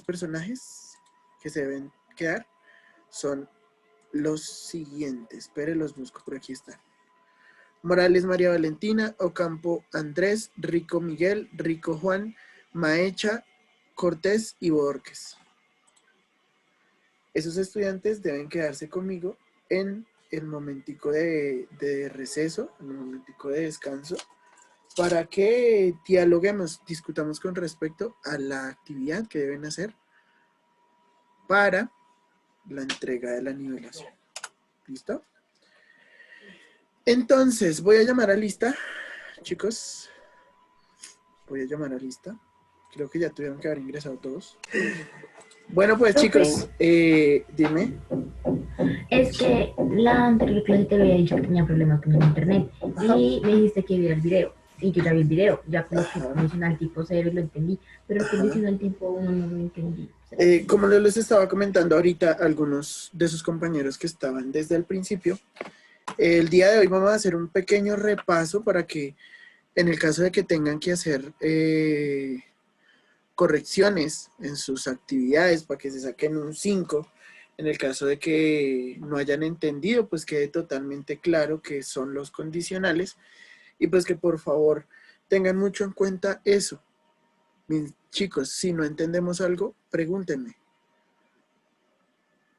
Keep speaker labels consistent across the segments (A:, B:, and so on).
A: personajes que se deben quedar son los siguientes. Pero los busco, por aquí están. Morales María Valentina, Ocampo Andrés, Rico Miguel, Rico Juan, Maecha, Cortés y Borges. Esos estudiantes deben quedarse conmigo en el momentico de receso, en el momentico de descanso, para que dialoguemos, discutamos con respecto a la actividad que deben hacer para la entrega de la nivelación. ¿Listo? Entonces, voy a llamar a lista, chicos. Voy a llamar a lista. Creo que ya tuvieron que haber ingresado todos. Bueno, pues
B: Profe,
A: chicos, dime.
B: es que la anterior clase te había dicho que tenía problemas con el internet
A: Ajá.
B: y me dijiste que viera el video. Y yo ya vi el video, ya coloqué el
A: Ajá.
B: condicional tipo 0 y lo entendí, pero el
A: Ajá.
B: condicional tipo 1 no lo entendí. ¿Será que
A: Como les estaba comentando ahorita, algunos de sus compañeros que estaban desde el principio, el día de hoy vamos a hacer un pequeño repaso para que en el caso de que tengan que hacer correcciones en sus actividades para que se saquen un 5, en el caso de que no hayan entendido, pues quede totalmente claro que son los condicionales y pues que por favor tengan mucho en cuenta eso. Mis chicos, si no entendemos algo, pregúntenme.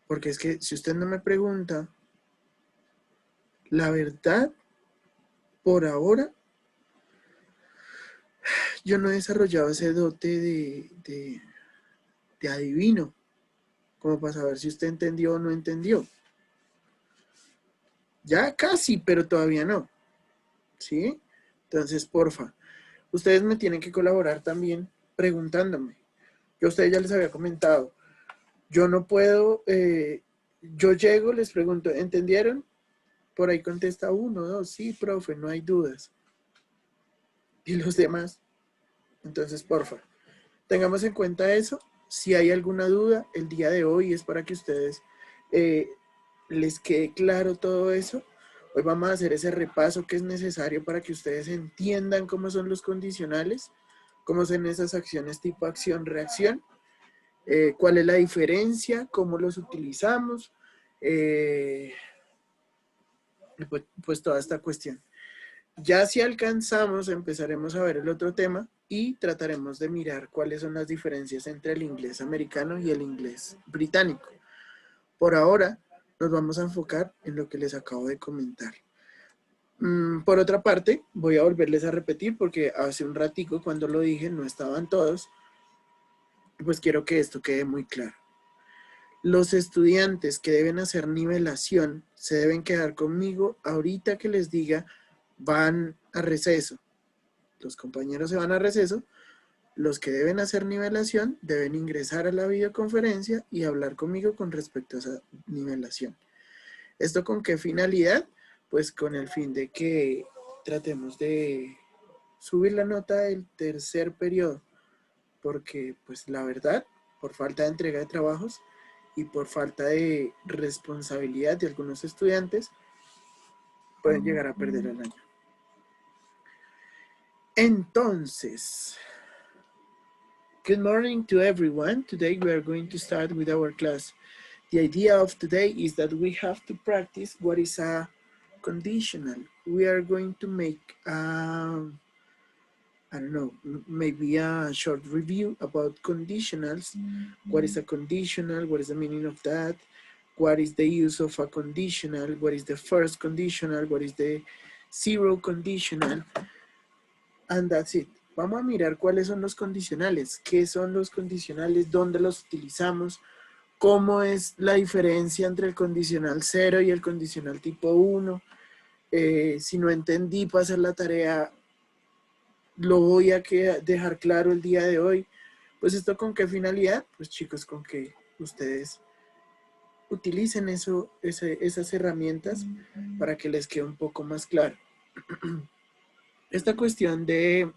A: Porque es que si usted no me pregunta, la verdad, por ahora, yo no he desarrollado ese dote de adivino, como para saber si usted entendió o no entendió. Ya casi, pero todavía no. ¿Sí? Entonces, porfa, ustedes me tienen que colaborar también preguntándome. Yo a ustedes ya les había comentado, yo no puedo, yo llego, les pregunto, ¿entendieron? Por ahí contesta uno, dos, sí, profe, no hay dudas. Y los demás, entonces, porfa, tengamos en cuenta eso. Si hay alguna duda, el día de hoy es para que ustedes eh, les quede claro todo eso. Hoy vamos a hacer ese repaso que es necesario para que ustedes entiendan cómo son los condicionales, cómo son esas acciones tipo acción-reacción, cuál es la diferencia, cómo los utilizamos, pues toda esta cuestión. Ya si alcanzamos, empezaremos a ver el otro tema y trataremos de mirar cuáles son las diferencias entre el inglés americano y el inglés británico. Por ahora, nos vamos a enfocar en lo que les acabo de comentar. Por otra parte, voy a volverles a repetir porque hace un ratico cuando lo dije no estaban todos, pues quiero que esto quede muy claro. Los estudiantes que deben hacer nivelación se deben quedar conmigo ahorita que les diga van a receso. Los compañeros se van a receso. Los que deben hacer nivelación deben ingresar a la videoconferencia y hablar conmigo con respecto a esa nivelación. ¿Esto con qué finalidad? Pues con el fin de que tratemos de subir la nota del tercer periodo, porque pues la verdad, por falta de entrega de trabajos y por falta de responsabilidad de algunos estudiantes, pueden llegar a perder el año. Entonces, good morning to everyone. Today we are going to start with our class. The idea of today is that we have to practice what is a conditional. We are going to make, I don't know, maybe a short review about conditionals. What is a conditional? What is the meaning of that? What is the use of a conditional? What is the first conditional? What is the zero conditional? And that's it. Vamos a mirar cuáles son los condicionales, qué son los condicionales, dónde los utilizamos, cómo es la diferencia entre el condicional 0 y el condicional tipo 1. Si no entendí para hacer la tarea, lo voy a dejar claro el día de hoy. Pues esto con qué finalidad? Pues chicos, con que ustedes utilicen esas herramientas para que les quede un poco más claro. Esta cuestión de,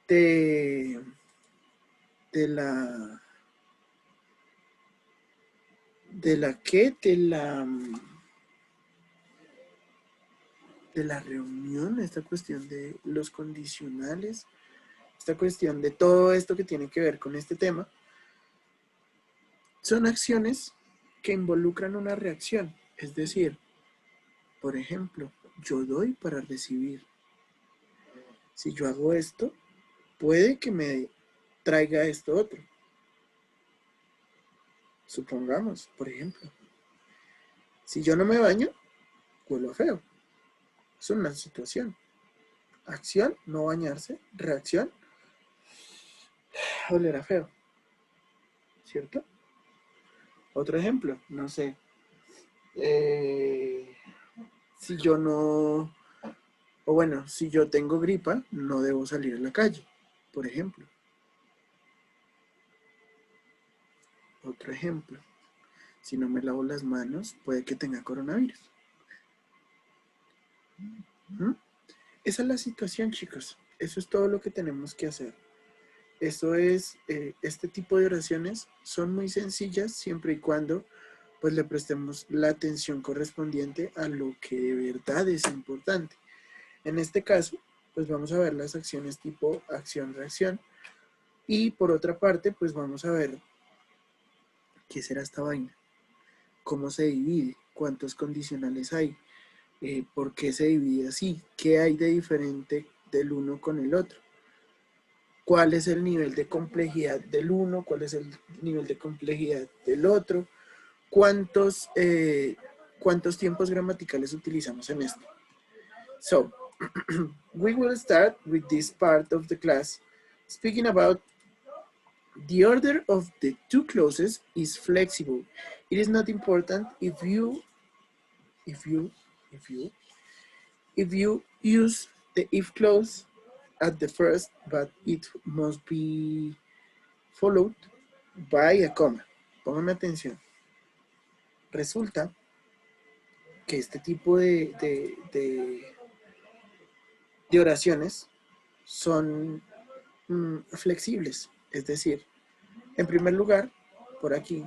A: de la de la que de la reunión, esta cuestión de los condicionales, esta cuestión de todo esto que tiene que ver con este tema, Son acciones que involucran una reacción. Es decir, por ejemplo, yo doy para recibir. Si yo hago esto, puede que me traiga esto otro. Supongamos, por ejemplo, si yo no me baño, huelo feo. Es una situación. Acción, no bañarse. Reacción, oler a feo. ¿Cierto? Otro ejemplo, no sé. Si yo no, o bueno, si yo tengo gripa, no debo salir a la calle, por ejemplo. Otro ejemplo, si no me lavo las manos, puede que tenga coronavirus. ¿Mm? Esa es la situación, chicos. Eso es todo lo que tenemos que hacer. Eso es, este tipo de oraciones son muy sencillas siempre y cuando pues le prestemos la atención correspondiente a lo que de verdad es importante. En este caso, pues vamos a ver las acciones tipo acción-reacción y por otra parte, pues vamos a ver qué será esta vaina, cómo se divide, cuántos condicionales hay, por qué se divide así, qué hay de diferente del uno con el otro, cuál es el nivel de complejidad del uno, cuál es el nivel de complejidad del otro, cuántos tiempos gramaticales utilizamos en esto. So, we will start with this part of the class speaking about the order of the two clauses is flexible. It is not important if you use the if clause at the first, but it must be followed by a comma. Pónganme atención. Resulta que este tipo de oraciones son flexibles. Es decir, en primer lugar, por aquí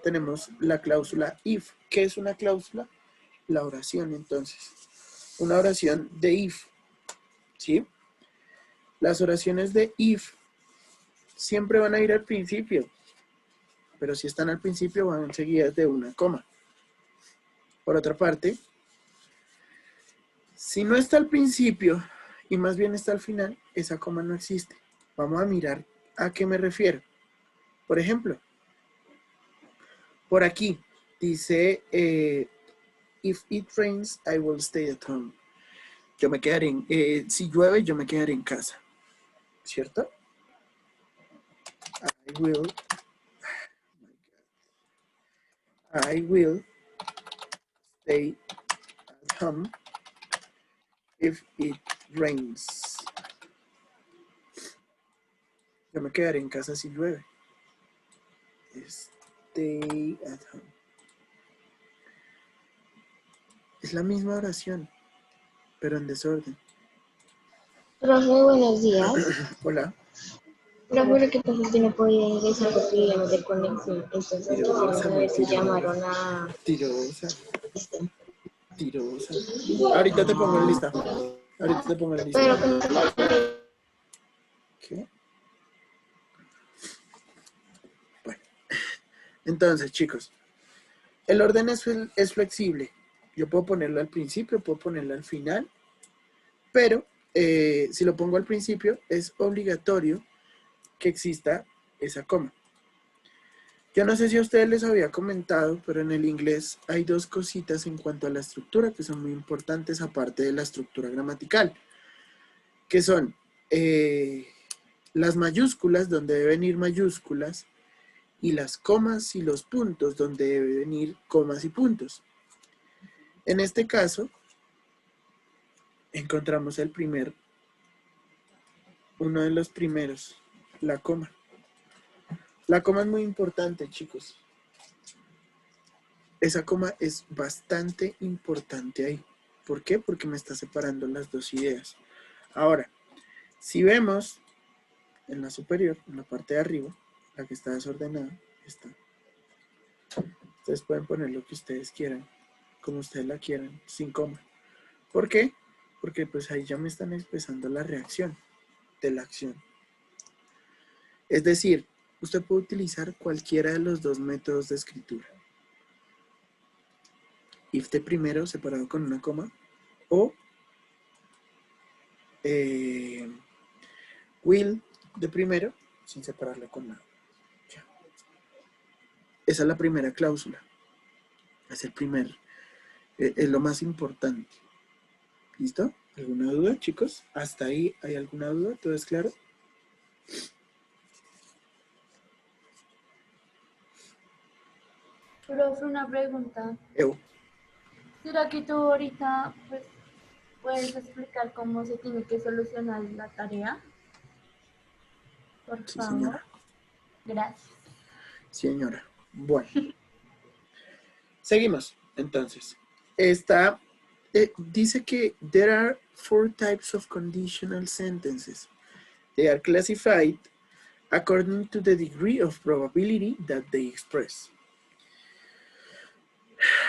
A: tenemos la cláusula if. ¿Qué es una cláusula? La oración, entonces. Una oración de if. ¿Sí? Las oraciones de if siempre van a ir al principio, pero si están al principio van seguidas de una coma. Por otra parte, si no está al principio y más bien está al final, esa coma no existe. Vamos a mirar a qué me refiero. Por ejemplo, por aquí dice, if it rains, I will stay at home. Yo me quedaré si llueve, yo me quedaré en casa. ¿Cierto? I will stay at home if it rains. Yo me quedaré en casa si llueve. Stay at home. Es la misma oración, pero en desorden.
C: Profe, buenos días.
A: Hola.
C: Profe, lo que pasa es que no podía ingresar por problemas de conexión. Entonces quisiera saber si llamaron a...
A: Tirosa. Ahorita te pongo en lista.
C: Pero que no se me...
A: ¿Qué? Bueno. Entonces, chicos, el orden es flexible. Yo puedo ponerlo al principio, puedo ponerlo al final, pero si lo pongo al principio, es obligatorio que exista esa coma. Yo no sé si a ustedes les había comentado, pero en el inglés hay dos cositas en cuanto a la estructura que son muy importantes aparte de la estructura gramatical, que son las mayúsculas, donde deben ir mayúsculas, y las comas y los puntos, donde deben ir comas y puntos. En este caso, encontramos uno de los primeros, la coma. La coma es muy importante, chicos. Esa coma es bastante importante ahí. ¿Por qué? Porque me está separando las dos ideas. Ahora, si vemos en la superior, en la parte de arriba, la que está desordenada, está. Ustedes pueden poner lo que ustedes quieran, como ustedes la quieran, sin coma. ¿Por qué? Porque pues ahí ya me están expresando la reacción de la acción. Es decir, usted puede utilizar cualquiera de los dos métodos de escritura. If de primero separado con una coma o will de primero sin separarlo con nada. Ya. Esa es la primera cláusula. Es el primer, es lo más importante. ¿Listo? ¿Alguna duda, chicos? ¿Hasta ahí hay alguna duda? ¿Todo es claro?
D: Profe, una pregunta.
A: Evo.
D: ¿Será que tú ahorita pues, puedes explicar cómo se tiene que solucionar la tarea? Por
A: Sí,
D: favor.
A: señora.
D: Gracias.
A: Señora. Bueno. Seguimos, entonces. Esta dice que there are 4 types of conditional sentences. They are classified according to the degree of probability that they express.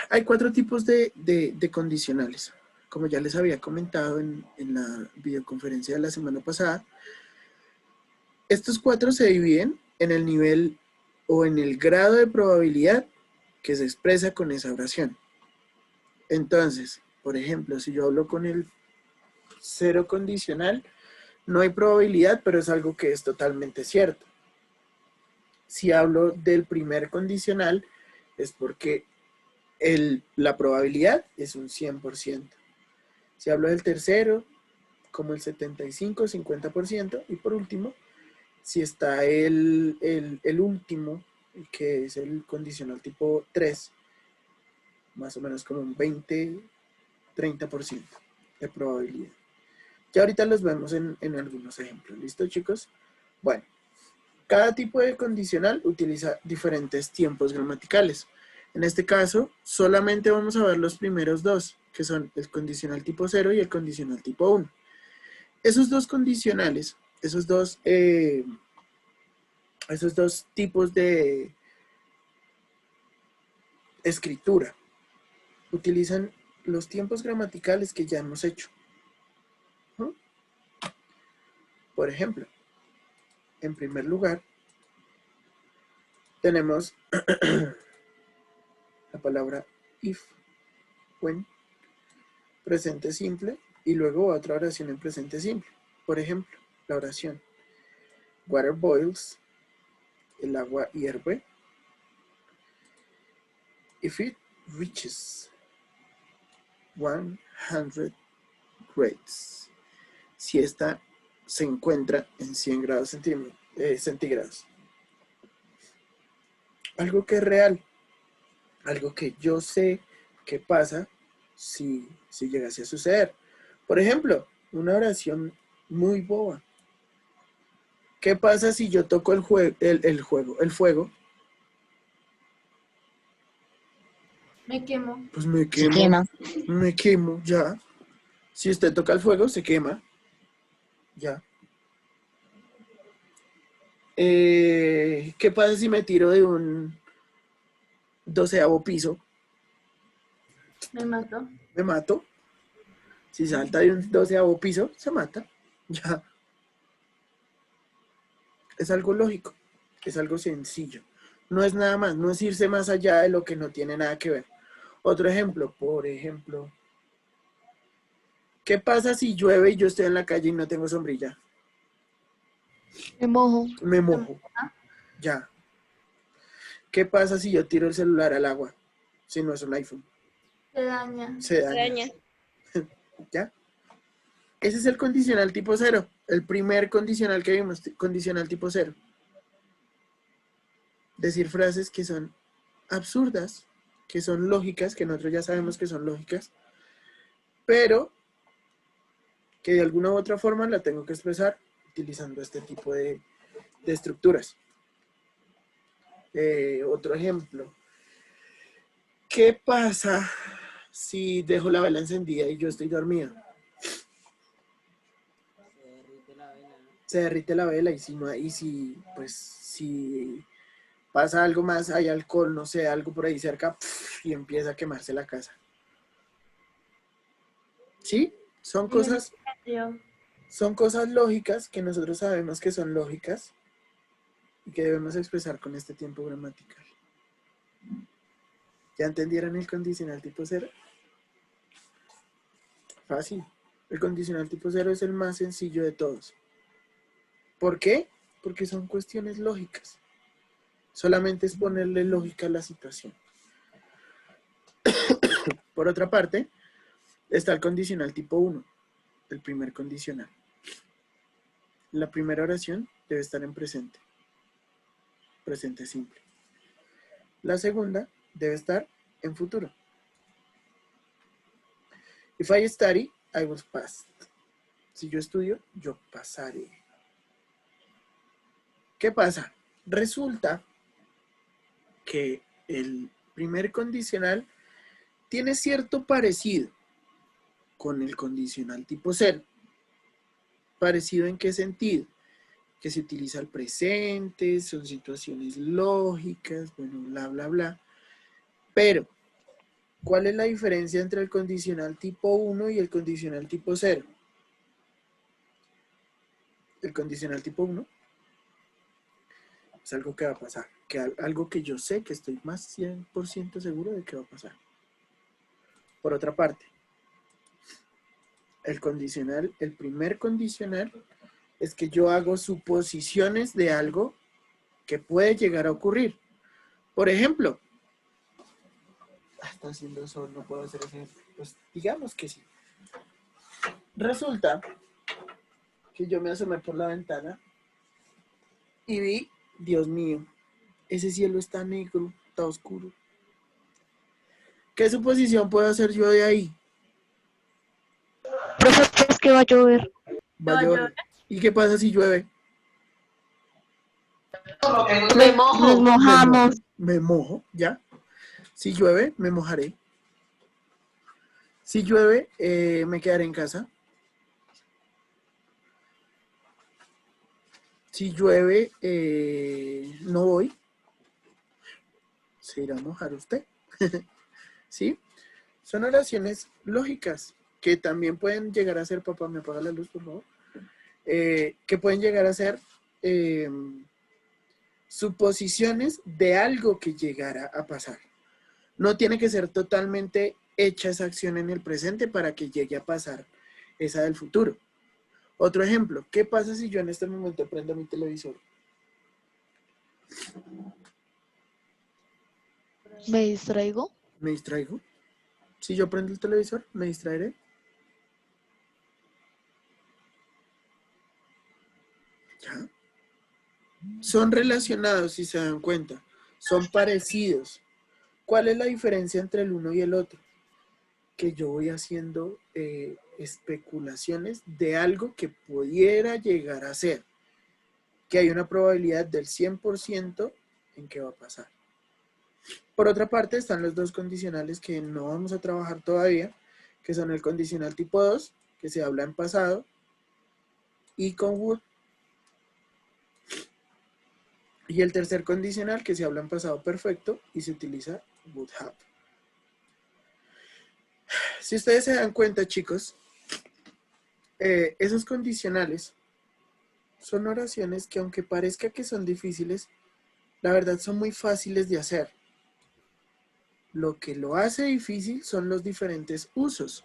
A: Hay 4 tipos de condicionales. Como ya les había comentado en la videoconferencia de la semana pasada, estos 4 se dividen en el nivel o en el grado de probabilidad que se expresa con esa oración. Entonces, por ejemplo, si yo hablo con el 0 condicional, no hay probabilidad, pero es algo que es totalmente cierto. Si hablo del primer condicional, es porque la probabilidad es un 100%. Si hablo del tercero, como el 75, 50%. Y por último, si está el último, que es el condicional tipo 3, más o menos como un 20, 30% de probabilidad. Ya ahorita los vemos en algunos ejemplos. ¿Listo, chicos? Bueno, cada tipo de condicional utiliza diferentes tiempos gramaticales. En este caso, solamente vamos a ver los primeros dos, que son el condicional tipo 0 y el condicional tipo 1. Esos dos condicionales, esos dos tipos de escritura, utilizan los tiempos gramaticales que ya hemos hecho. Por ejemplo, en primer lugar, tenemos la palabra if, when, presente simple, y luego otra oración en presente simple. Por ejemplo, la oración water boils, el agua hierve. If it reaches 100 grades, si esta se encuentra en 100 grados centígrados. Algo que es real, algo que yo sé que pasa si llegase a suceder. Por ejemplo, una oración muy boba. ¿Qué pasa si yo toco el fuego?
D: Me quemo.
A: Pues me
B: Se
A: quemo.
B: quema.
A: Me quemo, ya. Si usted toca el fuego, se quema. Ya. ¿Qué pasa si me tiro de un 12º piso?
D: Me mato.
A: Me mato. Si salta de un 12º piso, se mata. Ya. Es algo lógico. Es algo sencillo. No es nada más. No es irse más allá de lo que no tiene nada que ver. Otro ejemplo. Por ejemplo. ¿Qué pasa si llueve y yo estoy en la calle y no tengo sombrilla?
C: Me mojo.
A: Me mojo. Ya. ¿Qué pasa si yo tiro el celular al agua? Si no es un iPhone.
D: Se daña.
A: Se daña. ¿Ya? Ese es el condicional tipo 0. El primer condicional que vimos, condicional tipo 0. Decir frases que son absurdas, que son lógicas, que nosotros ya sabemos que son lógicas, pero que de alguna u otra forma la tengo que expresar utilizando este tipo de estructuras. Otro ejemplo. ¿Qué pasa si dejo la vela encendida y yo estoy dormido? Se derrite la vela y si pasa algo más, hay alcohol, no sé, algo por ahí cerca, y empieza a quemarse la casa. ¿Sí? Son cosas lógicas que nosotros sabemos que son lógicas, y que debemos expresar con este tiempo gramatical. ¿Ya entendieron el condicional tipo 0? Fácil. El condicional tipo 0 es el más sencillo de todos. ¿Por qué? Porque son cuestiones lógicas. Solamente es ponerle lógica a la situación. Por otra parte, está el condicional tipo 1, el primer condicional. La primera oración debe estar en presente simple. La segunda debe estar en futuro. If I study, I will pass. Si yo estudio, yo pasaré. ¿Qué pasa? Resulta que el primer condicional tiene cierto parecido con el condicional tipo 0. ¿Parecido en qué sentido? Que se utiliza el presente, son situaciones lógicas, bueno, bla, bla, bla. Pero, ¿cuál es la diferencia entre el condicional tipo 1 y el condicional tipo 0? El condicional tipo 1 es algo que va a pasar, algo que yo sé que estoy más 100% seguro de que va a pasar. Por otra parte, el primer condicional es que yo hago suposiciones de algo que puede llegar a ocurrir. Por ejemplo, está haciendo sol, no puedo hacer ese ejemplo. Pues digamos que sí. Resulta que yo me asomé por la ventana y vi, Dios mío, ese cielo está negro, está oscuro. ¿Qué suposición puedo hacer yo de ahí?
C: Profe, es que va a llover.
A: Va a llover. ¿Y qué pasa si llueve?
C: Nos mojamos.
A: Me mojo, ¿ya? Si llueve, me mojaré. Si llueve, me quedaré en casa. Si llueve, no voy. Se irá a mojar usted. ¿Sí? Son oraciones lógicas que también pueden llegar a ser, papá, ¿me apaga la luz, por favor? Que pueden llegar a ser suposiciones de algo que llegara a pasar. No tiene que ser totalmente hecha esa acción en el presente para que llegue a pasar esa del futuro. Otro ejemplo, ¿qué pasa si yo en este momento prendo mi televisor?
E: ¿Me distraigo?
A: ¿Me distraigo? Si yo prendo el televisor, ¿me distraeré? ¿Ya? Son relacionados, si se dan cuenta. Son parecidos. ¿Cuál es la diferencia entre el uno y el otro? Que yo voy haciendo especulaciones de algo que pudiera llegar a ser. Que hay una probabilidad del 100% en que va a pasar. Por otra parte, están los dos condicionales que no vamos a trabajar todavía, que son el condicional tipo 2, que se habla en pasado, y con would. Y el tercer condicional, que se habla en pasado perfecto y se utiliza would have. Si ustedes se dan cuenta, chicos, esos condicionales son oraciones que, aunque parezca que son difíciles, la verdad son muy fáciles de hacer. Lo que lo hace difícil son los diferentes usos.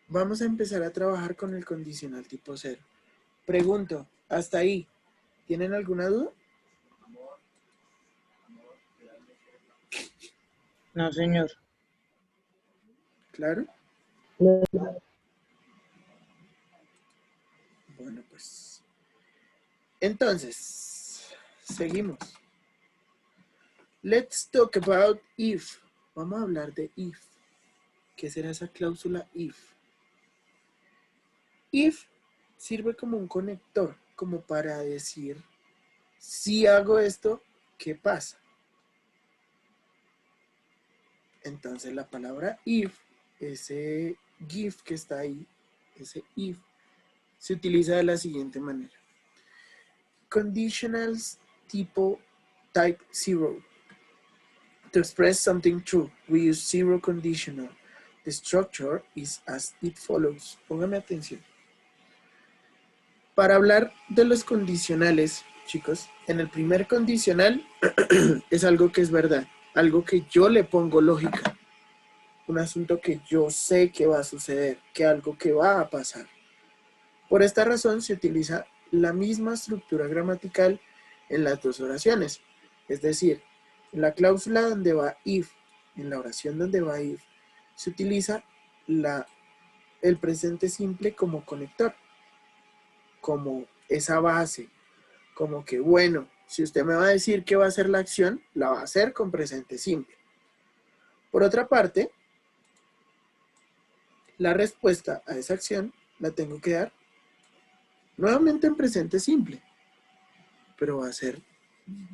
A: Vamos a empezar a trabajar con el condicional tipo 0. Pregunto, hasta ahí, ¿tienen alguna duda?
F: No, señor.
A: ¿Claro? Bueno, pues. Entonces, seguimos. Let's talk about if. Vamos a hablar de if. ¿Qué será esa cláusula if? If sirve como un conector, como para decir, si hago esto, ¿qué pasa? Entonces la palabra if, ese GIF que está ahí, ese if, se utiliza de la siguiente manera. Conditionals tipo type 0. To express something true, we use zero conditional. The structure is as it follows. Póngame atención. Para hablar de los condicionales, chicos, en el primer condicional es algo que es verdad, algo que yo le pongo lógica, un asunto que yo sé que va a suceder, que algo que va a pasar. Por esta razón se utiliza la misma estructura gramatical en las dos oraciones. Es decir, en la cláusula donde va if, en la oración donde va if, se utiliza el presente simple como conector, como esa base, como que bueno, si usted me va a decir que va a hacer la acción, la va a hacer con presente simple. Por otra parte, la respuesta a esa acción la tengo que dar nuevamente en presente simple, pero va a ser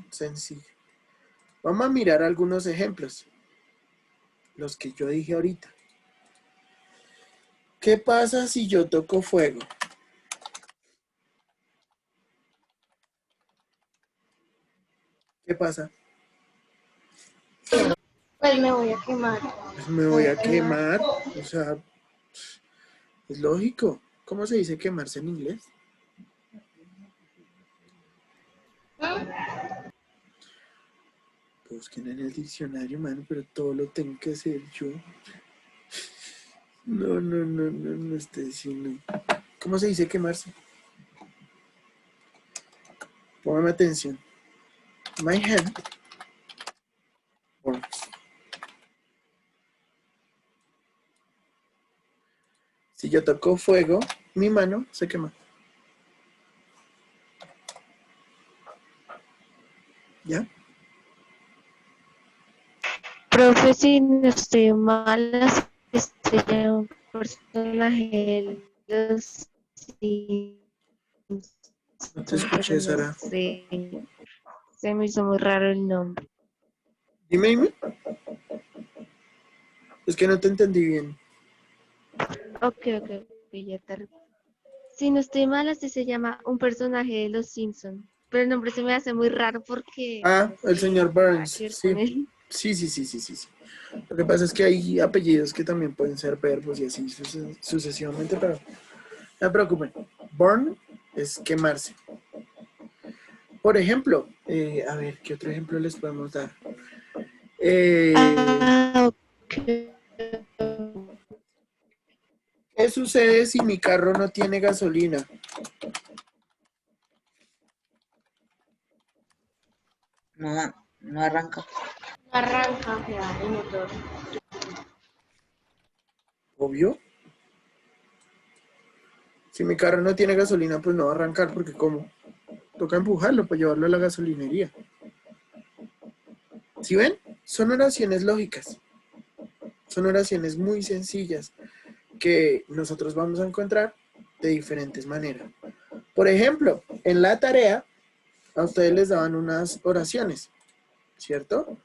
A: sencillo. Vamos a mirar algunos ejemplos, los que yo dije ahorita. ¿Qué pasa si yo toco fuego? ¿Qué pasa?
C: Pues me voy a quemar.
A: Pues me voy a quemar, o sea, es lógico. ¿Cómo se dice quemarse en inglés? Busquen en el diccionario, mano, pero todo lo tengo que hacer yo. No estoy diciendo. ¿Cómo se dice quemarse? Póngame atención. My hand burns. Si yo toco fuego, mi mano se quema. ¿Ya?
F: Profe, si no estoy mal, estoy un personaje de los Simpsons,
A: No te
F: pero
A: escuché,
F: no
A: Sara.
F: sé. Se me hizo muy raro el nombre.
A: Dime. Es que no te entendí bien.
F: Ok, ya te. Si no estoy mal, así se llama un personaje de los Simpsons. Pero el nombre se me hace muy raro porque,
A: Ah,
F: no
A: el
F: sé,
A: señor
F: nada
A: Burns.
F: que ver
A: Sí.
F: con él.
A: Sí. Lo que pasa es que hay apellidos que también pueden ser verbos y así sucesivamente, pero no se preocupen. Burn es quemarse. Por ejemplo, a ver, ¿qué otro ejemplo les podemos dar?
F: Ok.
A: ¿Qué sucede si mi carro no tiene gasolina?
G: No arranca.
C: Arranca el motor.
A: Obvio. Si mi carro no tiene gasolina, pues no va a arrancar porque ¿cómo? Toca empujarlo para llevarlo a la gasolinería. ¿Sí ven? Son oraciones lógicas. Son oraciones muy sencillas que nosotros vamos a encontrar de diferentes maneras. Por ejemplo, en la tarea a ustedes les daban unas oraciones, ¿cierto?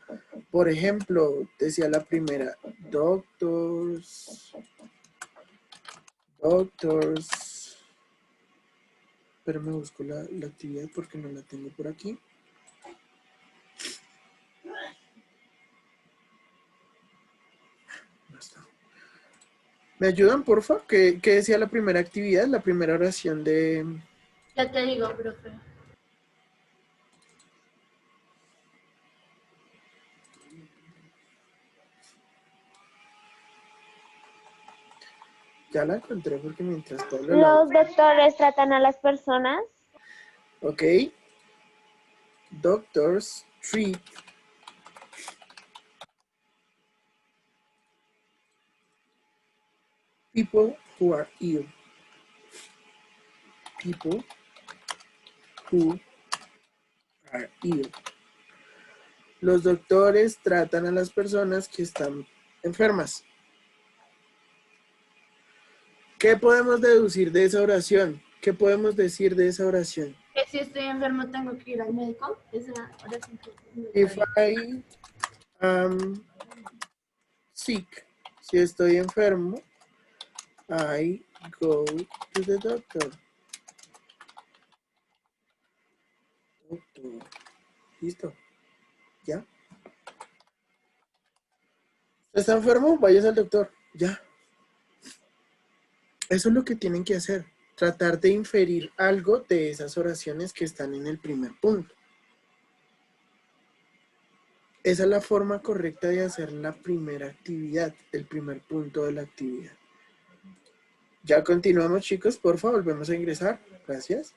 A: Por ejemplo, decía la primera, doctors, pero me busco la actividad porque no la tengo por aquí. No está. ¿Me ayudan, porfa? ¿Qué decía la primera actividad, la primera oración de...
D: Ya te digo, profe.
A: Ya la encontré porque mientras Pablo
C: Los
A: la...
C: doctores tratan a las personas.
A: Ok. Doctors treat people who are ill. People who are ill. Los doctores tratan a las personas que están enfermas. ¿Qué podemos deducir de esa oración? ¿Qué podemos decir de esa oración?
D: Que si estoy enfermo tengo que ir al médico. Esa oración que
A: If I am sick, si estoy enfermo, I go to the doctor. Doctor. Listo. ¿Ya? ¿Está enfermo? Vayas al doctor. Ya. Eso es lo que tienen que hacer. Tratar de inferir algo de esas oraciones que están en el primer punto. Esa es la forma correcta de hacer la primera actividad, el primer punto de la actividad. Ya continuamos, chicos, por favor, volvemos a ingresar. Gracias.